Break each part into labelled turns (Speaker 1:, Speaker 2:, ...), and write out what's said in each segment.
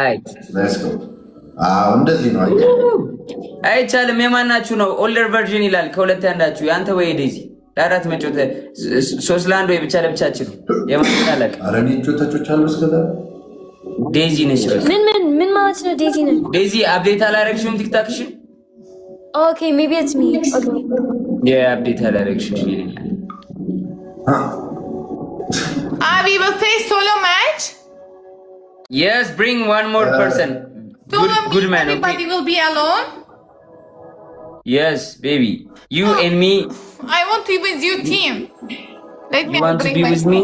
Speaker 1: አይት
Speaker 2: ሌትስ ጎ። እንደዚህ ነው
Speaker 1: አይቻልም። የማናችሁ ነው? ኦልደር ቨርዥን ይላል። ከሁለት አንዳችሁ ያንተ ወይ ዴዚ ለአራት መጮት 3-1 ወይ ብቻ ለብቻችሁ የማናላቅ
Speaker 2: አረኒ ጮታቾች አሉ። እስከዛ
Speaker 1: ዴዚ ነች።
Speaker 3: ምን ማለት ነው? ዴዚ ነች።
Speaker 1: ዴዚ አፕዴት አላረግሽም ቲክታክሽን?
Speaker 3: ኦኬ ሜቢ ኢትስ ሚ። ኦኬ
Speaker 1: አፕዴት አላረግሽም ይለኛል።
Speaker 4: Abby will play solo match.
Speaker 1: Yes, bring one more person. Good man.
Speaker 4: Everybody will be alone.
Speaker 1: Yes, baby. You and me.
Speaker 4: I want to be with you, team. Let me.
Speaker 1: You want to be with me?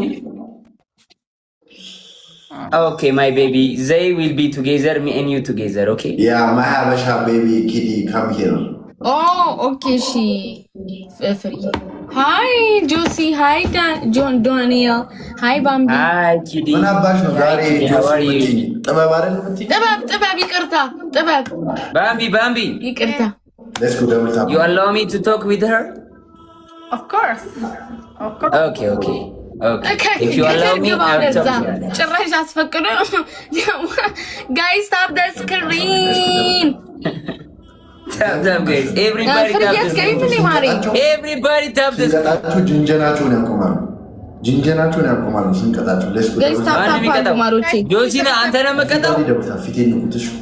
Speaker 1: Okay, my baby. They will be together, me and you together. Okay.
Speaker 2: Yeah, my Habasha baby kitty, come here.
Speaker 5: Oh, okay. She free. Hi, Josie. Hi, Daniel. Hi, Bambi.
Speaker 1: Hi, kitty.
Speaker 2: Mana bash no gari.
Speaker 1: How are you?
Speaker 5: Tabab, ይቅርታ. Tabab.
Speaker 1: Bambi.
Speaker 5: ይቅርታ.
Speaker 2: Let's go double tap.
Speaker 1: You allow me to talk with her?
Speaker 4: Of course.
Speaker 1: Okay. If you allow me, I'll talk to her.
Speaker 5: ጭራሽ አስፈቅዶ. Guys, stop the screen.
Speaker 1: Tap, guys. Everybody tap the screen. Everybody tap the screen.
Speaker 2: ጅንጀናቸውን ያቆማሉ ስንቀጣቸው። Let's go.
Speaker 5: Guys, stop ማሮቼ.
Speaker 1: ጆሲና አንተ ነው የምቀጣው?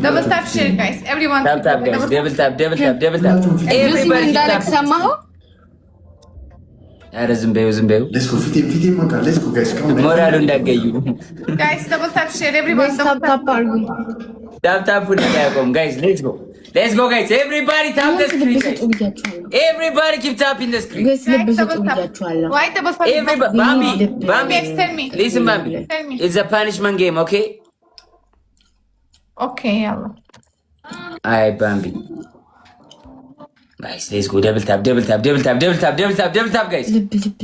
Speaker 4: Double tap share, guys. Everyone.
Speaker 1: Tap, guys. Double tap. Everybody
Speaker 5: እንዳለክ
Speaker 1: tap.
Speaker 5: ሰማኸው?
Speaker 1: ኧረ ዝም በይው።
Speaker 2: Let's go. ፊቴን መንካ። Let's go, guys. Come on.
Speaker 1: ሞራሉ እንዳገዩ።
Speaker 4: Guys, double tap share. Everyone.
Speaker 5: Stop አድርጉ.
Speaker 1: Tap እንዳያቆም. Guys, let's go, guys. Everybody tap the screen. Everybody keep tapping the screen.
Speaker 5: Guys, ልብ ስጡ ብያችኋለሁ።
Speaker 4: Why double tap?
Speaker 1: Bambi.
Speaker 4: Guys, tell me.
Speaker 1: Listen, Bambi.
Speaker 4: Tell me.
Speaker 1: It's a punishment game, okay?
Speaker 4: Okay, yalla.
Speaker 1: Alright, Bambi. Guys, let's go. Double tap, guys.
Speaker 5: ልብ ስጡ.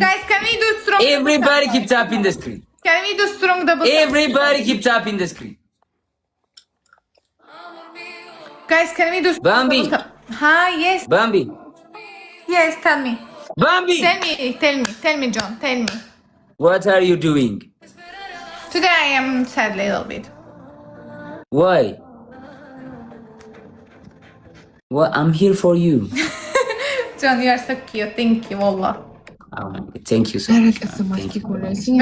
Speaker 4: Guys, can we do strong?
Speaker 1: Everybody keep tapping the screen.
Speaker 4: Can we do strong double tap?
Speaker 1: Everybody keep tapping the screen.
Speaker 4: Guys, can we do strong
Speaker 1: Bambi.
Speaker 4: double tap? Hi, yes.
Speaker 1: Bambi.
Speaker 4: Yes, tell me.
Speaker 1: Bambi.
Speaker 4: Tell me, John. Tell me.
Speaker 1: What are you doing?
Speaker 4: Today I am sad a little bit.
Speaker 1: Why? Well, I'm here for you.
Speaker 4: John, you are so cute. Thank you, Allah.
Speaker 1: Thank you so much. Thank you.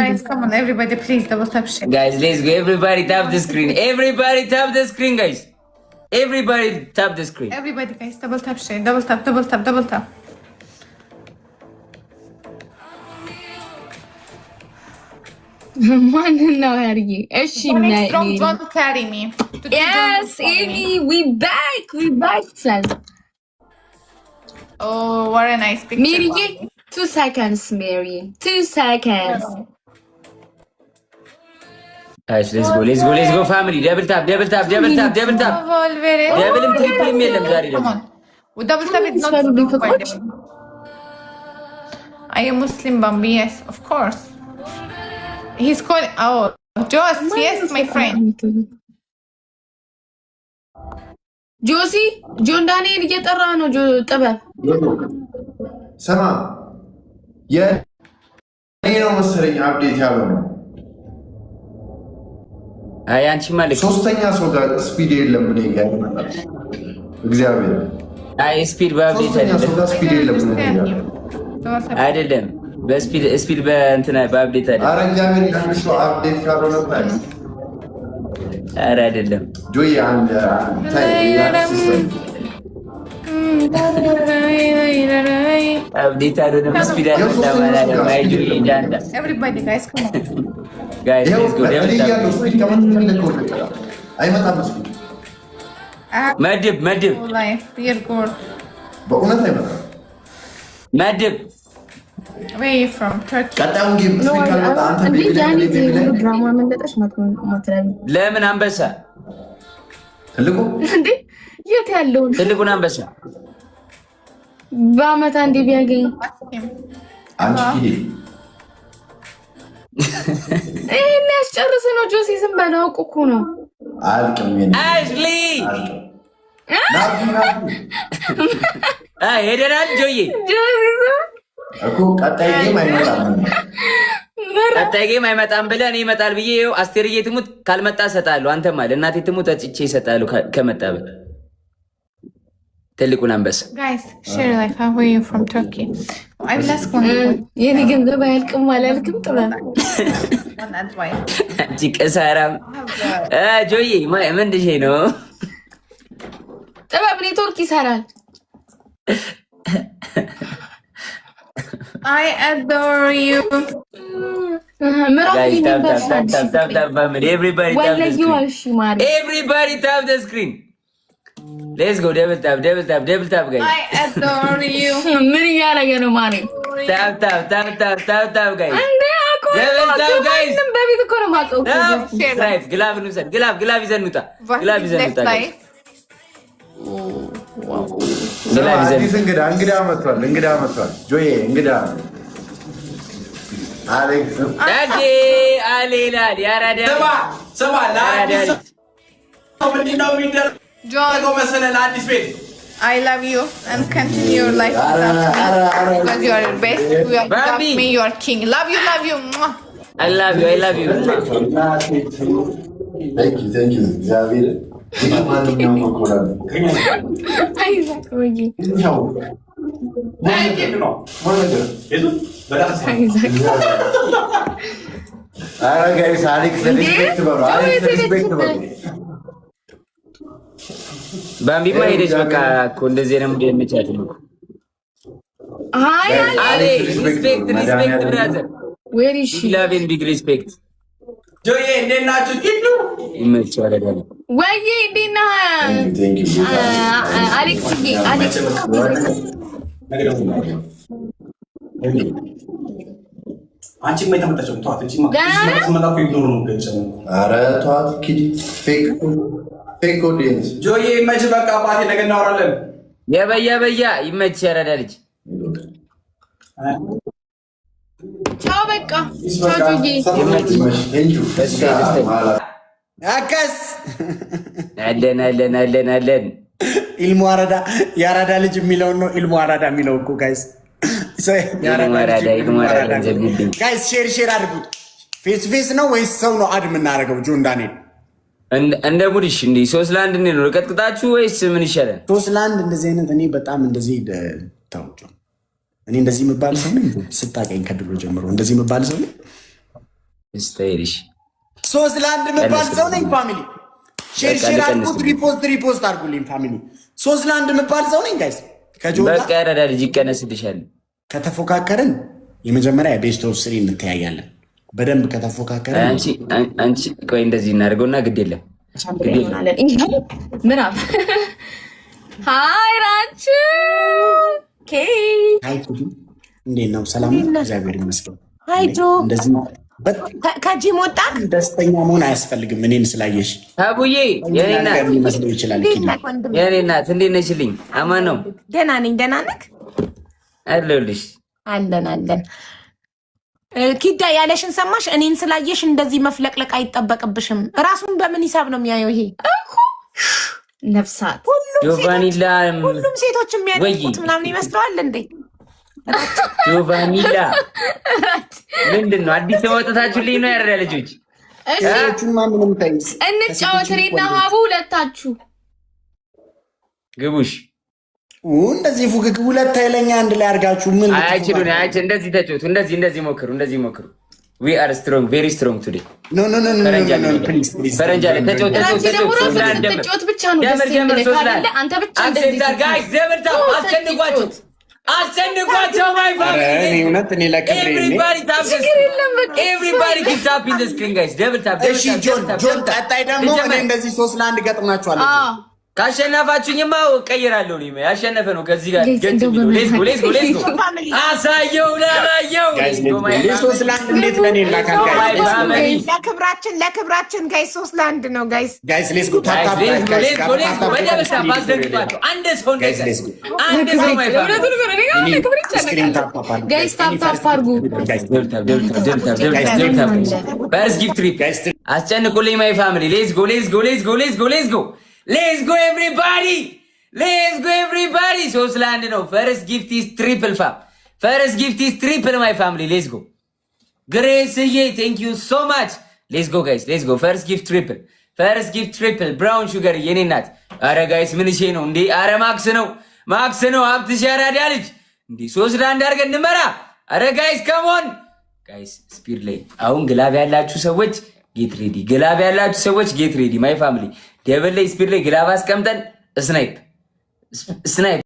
Speaker 4: Guys, come on, everybody, please double tap share.
Speaker 1: Guys, let's go. Everybody tap the screen. Everybody tap the screen, guys. Everybody tap the screen.
Speaker 4: Everybody, guys, double tap share. Double tap.
Speaker 5: ማንን ነው ያርጊ? እሺ
Speaker 4: Morning strong, John, carry me.
Speaker 5: Yes, Amy, we back.
Speaker 4: Oh, what a nice picture.
Speaker 5: Mary, 2 seconds, Mary. 2 seconds.
Speaker 1: Guys, let's go, family. Double tap.
Speaker 4: Volvere.
Speaker 1: Double triple የለም ዛሬ ደግሞ።
Speaker 4: Come on. With double tap it's not
Speaker 5: Sorry,
Speaker 4: strong,
Speaker 5: because-
Speaker 4: by the way. I am Muslim, Bambi. Yes, of course. He's calling. Oh, Joss. Yes, my friend.
Speaker 5: ጆሲ ጆን ዳንኤል እየጠራ ነው። ጥበብ
Speaker 2: ሰማ የኔ ነው መሰለኝ አፕዴት ያለው ነው።
Speaker 1: አይ አንቺ ማለት
Speaker 2: ሶስተኛ ሰው ጋር ስፒድ የለም እኔ ጋር እግዚአብሔር።
Speaker 1: አይ ስፒድ በአፕዴት
Speaker 2: ሶስተኛ ሰው ጋር ስፒድ የለም እኔ ጋር
Speaker 1: አይደለም። በስፒድ በእንትና በአፕዴት አይደለም።
Speaker 2: ኧረ እግዚአብሔር ያንሱ አፕዴት ካልሆነ
Speaker 1: ኧረ አይደለም።
Speaker 2: ጆይ አንድ
Speaker 1: አፕዴት አይደለም። ስፒድ አይደለም። ማይጁ ይዳንዳ
Speaker 4: Everybody, guys, come on.
Speaker 1: ጋይስ ሌትስ ጎ።
Speaker 2: አይመጣም ስፒድ
Speaker 1: መድብ
Speaker 4: Life, dear God.
Speaker 2: በእውነት አይመጣም።
Speaker 1: መድብ
Speaker 4: Where are you from? Turkey.
Speaker 2: ቀጣዩን ጌም ስፒድ ካልመጣ አንተ
Speaker 5: ድራማ መለጠች ማትራቢ
Speaker 1: ለምን አንበሳ
Speaker 2: ትልቁ
Speaker 5: እንዴ የት ያለውን
Speaker 1: ትልቁን አንበሳ
Speaker 5: በአመት አንዴ ቢያገኝ
Speaker 2: አንቺ ኪዲ
Speaker 5: ይሄን ያስጨርስ ነው። ጆሲ ዝም በለው አውቁ እኮ ነው።
Speaker 2: አልቅም የኔ
Speaker 1: አሽሊ ሄደናል። ጆዬ
Speaker 2: እኮ ቀጣይ ጌም አይመጣም።
Speaker 1: ቀጣይ ጌም አይመጣም ብለህ እኔ ይመጣል ብዬ ይኸው አስቴርዬ ትሙት ካልመጣ እሰጥሃለሁ። አንተም አለ እናቴ ትሙት አጭቼ እሰጥሃለሁ ከመጣ በል ትልቁን አንበሳ
Speaker 4: Guys, share like how are you from Turkey? I will ask one.
Speaker 5: የኔ ገንዘብ አያልቅም አላልክም ጥበብ
Speaker 4: One advice.
Speaker 1: አንቺ ቀሳራም ጆዬ ምንድሽ ነው?
Speaker 5: ጥበብ ኔትወርክ ይሰራል።
Speaker 4: I adore you.
Speaker 1: Guys, tap family. Everybody tap the screen. Everybody tap the screen. Let's go, double tap, guys.
Speaker 4: I adore you.
Speaker 5: ምን እያደረገ ነው ማለት?
Speaker 1: Tap, guys.
Speaker 5: double tap, guys. በቤት እኮ ነው የማውቀው።
Speaker 1: Right, ግላብ እንውሰድ። ግላብ ይዘን እንውጣ።
Speaker 4: Life.
Speaker 2: አዲስ እንግዳ መጥቷል። ጆዬ እንግዳ አሌክስ
Speaker 1: አሌላል ያራዳ
Speaker 6: ሰባ
Speaker 4: I love you and continue your life because you are the best. You love me, you are king. Love you.
Speaker 1: I love you.
Speaker 2: Thank you. እግዚአብሔር ማንኛውም መኮራል
Speaker 5: አይዛክ ወይ
Speaker 2: ኧረ ጋይስ አሌክስ ሪስፔክት በሉ።
Speaker 1: ባምቢማ ሄደች በቃ እኮ እንደዚህ ነው እንደምቻት ነው። ሪስፔክት ብራዘር
Speaker 5: ዌር ኢዝ ሺ
Speaker 1: ላቭ ኤንድ ቢግ ሪስፔክት
Speaker 6: ጆዬ እንዴት ናችሁ? ኪዱ
Speaker 1: ይመችዋል አይደል?
Speaker 5: ወይ ዲና አሌክስ
Speaker 6: አንቺ የማይተመጣቸው ተዋት እንጂ ማስመላኩ ይኖር ነው ገንዘብ።
Speaker 2: ኧረ ተዋት ኪዲ ፌክ ኦዲየንስ
Speaker 6: ጆዬ ይመች በቃ አባቴ ነገ እናወራለን።
Speaker 1: የበያ ይመች ያረዳ ልጅ
Speaker 5: ቻው በቃ ቻው ጆዬ
Speaker 6: አከስ
Speaker 1: አለን
Speaker 6: ኢልሙ አራዳ የአራዳ ልጅ የሚለውን ነው ኢልሙ አራዳ የሚለው እኮ ጋይስ ጋይስ ሼር አድርጉት። ፌስ ነው ወይስ ሰው ነው አድ የምናደርገው? ጆ እንዳኔ
Speaker 1: እንደ ሙድሽ እንዲ 3-1 ነው ልቀጥቅጣችሁ ወይስ ምን ይሻላል?
Speaker 6: 3-1 እንደዚህ አይነት እኔ በጣም እንደዚህ ታውጆ እኔ እንደዚህ የምባል ሰው ነኝ። ስታቀኝ ከድሮ ጀምሮ እንደዚህ የምባል ሰው ነኝ።
Speaker 1: ስታይልሽ
Speaker 6: 3-1 የምባል ሰው ነኝ። ፋሚሊ ሼር አድርጉት። ሪፖስት አድርጉልኝ ፋሚሊ። 3-1 የምባል ሰው ነኝ ጋይስ። ከጆላ
Speaker 1: በቃ ያረዳ ልጅ ይቀነስልሻል።
Speaker 6: ከተፎካከርን የመጀመሪያ ቤስት ኦፍ 3 እንተያያለን። በደንብ ከተፎካከርን
Speaker 1: አንቺ ቆይ እንደዚህ እናደርገውና ግድ የለም
Speaker 5: ምዕራፍ ሃይ ራች
Speaker 6: እንዴት ነው? ሰላም ነው? እግዚአብሔር ይመስገን።
Speaker 5: ሃይ ጆ
Speaker 6: እንደዚህ
Speaker 5: ከጂም ወጣክ?
Speaker 6: ደስተኛ መሆን አያስፈልግም። እኔን ስላየሽ
Speaker 1: አቡዬ የኔ እናት
Speaker 6: ሊመስለው ይችላል።
Speaker 1: የኔ እናት እንዴት ነሽልኝ? አማን ነው?
Speaker 5: ደህና ነኝ። ደህና ነህ?
Speaker 1: አለሁልሽ።
Speaker 5: አለን ኪዳ ያለሽን ሰማሽ? እኔን ስላየሽ እንደዚህ መፍለቅለቅ አይጠበቅብሽም። ራሱን በምን ሂሳብ ነው የሚያየው? ይሄ ነፍሳት
Speaker 1: ጆቫኒላ
Speaker 5: ሁሉም ሴቶች የሚያደርጉት ምናምን ይመስለዋል እንዴ?
Speaker 1: ጆቫኒላ ምንድን ነው? አዲስ ወጣታችሁልኝ ነው ያረዳ ልጆች።
Speaker 5: እንጫወት እኔና ሀቡ ሁለታችሁ
Speaker 1: ግቡሽ።
Speaker 6: እንደዚህ ፉክክ ሁለት ኃይለኛ አንድ ላይ አድርጋችሁ ምን
Speaker 1: አይችሉን? እንደዚህ ተጫወቱ። እንደዚህ ሞክሩ። we are strong, very strong today.
Speaker 6: No
Speaker 1: ፈረንጅ አለ ተጫወት።
Speaker 5: ብቻ ነው ደስ የሚል ካለ አንተ ብቻ እንደዚህ
Speaker 1: guys አስጨንቋቸው my family።
Speaker 6: እውነት እኔ ለክብሬ
Speaker 1: everybody keep tapping the screen guys. double tap.
Speaker 6: እሺ ጆን ቀጣይ ደግሞ እኔ እንደዚህ 3-1 ገጥማችኋለሁ።
Speaker 1: ካሸነፋችሁኝማ ቀይራለሁ። ነው ያሸነፈ ነው ከዚህ ጋር ሌትስ ጎ አሳየው ላላየው
Speaker 6: እንዴት ለኔ ላካል
Speaker 4: ለክብራችን ጋይስ 3-1 ነው ጋይስ
Speaker 6: ሌትስ ጎ
Speaker 1: አስጨንቁልኝ ማይ ፋሚሊ። Let's go everybody 3-1 ነው። ፈርስት ጊፍት ኢዝ ትሪፕል ፋም ፈርስት ጊፍት ኢዝ ትሪፕል ማይ ፋሚሊ ሌትስ ጎ ግሬስዬ ቴንክ ዩ ሶ ማች ሌትስ ጎ ጋይስ ሌትስ ጎ ፈርስት ጊፍት ትሪፕል ብራውን ሹገር የኔ እናት አረ ጋይስ ምን እሺ ነው እንዴ አረ ማክስ ነው ሀብትሽ ያራዳ ልጅ እንዴ 3-1 አድርገን እንመራ አረ ጋይስ ካሞን ጋይስ ስፒድ ላይ አሁን ግላብ ያላችሁ ሰዎች ጌት ሬዲ ማይ ፋሚሊ ደብል ላይ ስፒድ ላይ ግላብ አስቀምጠን ስናይፕ